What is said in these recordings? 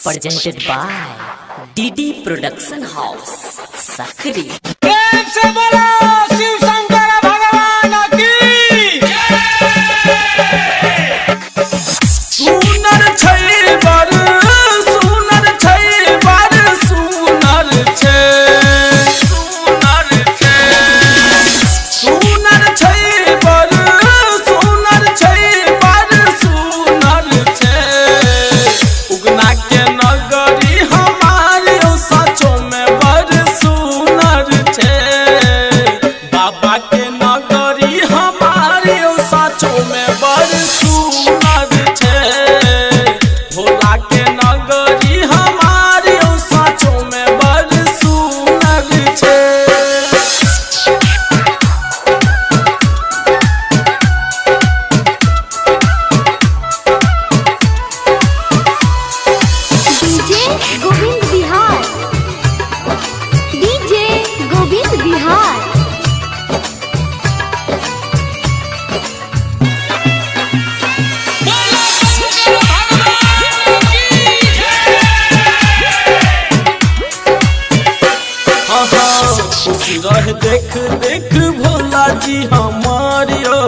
presented by DD Production House, Sakri. रह देख देख भोला जी हमारियो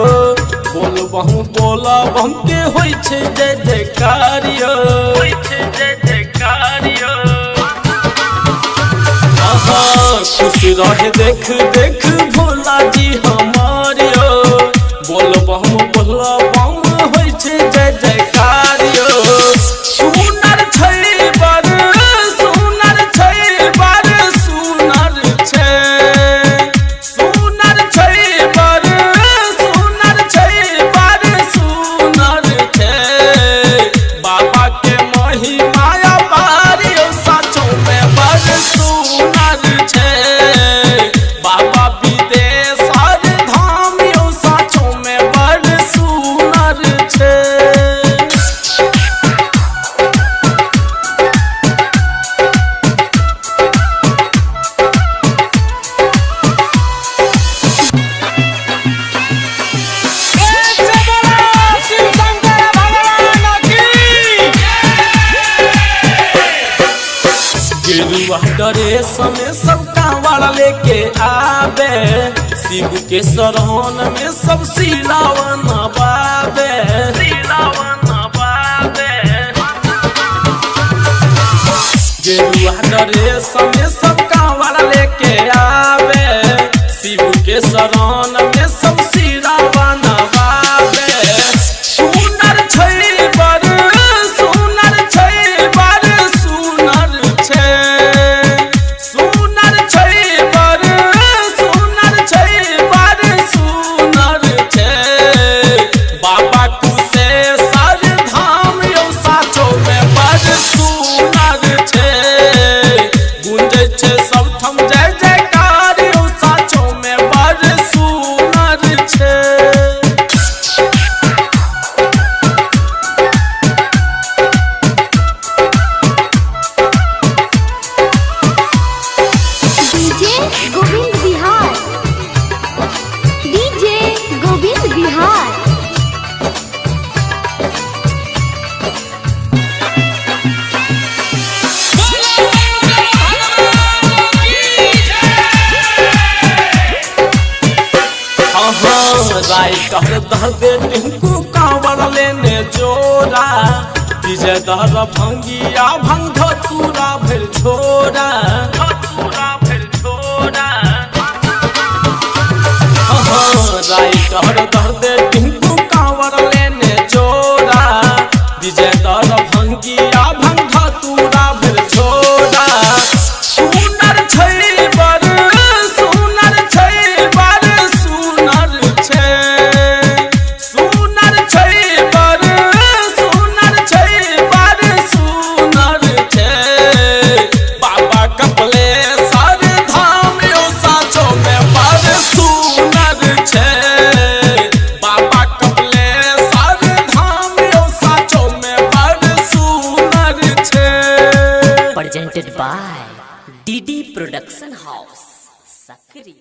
बोल बहु बोला बम के होई छे जय जयकारियो होई छे जय जयकारियो। आहा खुश रह देख देख भोला जी हमारियो बोल बहु बोला बम होई छे जय जयकारियो। सुनर छै बर सुनर छै बर सुनर छै डरे समय सब कांवड़ लेके आवे शिव के शरण में सब सिलावन बाबे सिलावन बाबे। गेरुआ डरे समय सब कांवड़ लेके आवे शिव के शरण में सब सिलावन बाबे। सुनर छै बर सुनर छै बर सुनर छै राइटर दे टिंकू कांवड़ लेने जोरा विजय दर भंगिया भंग धतूरा फिर छोरा धतूरा फिर छोरा। राइटर दे टिंकू कांवड़ लेने जोरा विजय दर भंगिया भंग धतूरा फिर छोरा। सुनर छै बर सुनर छै बर सुनर छै Presented by DD Production House, Sakri.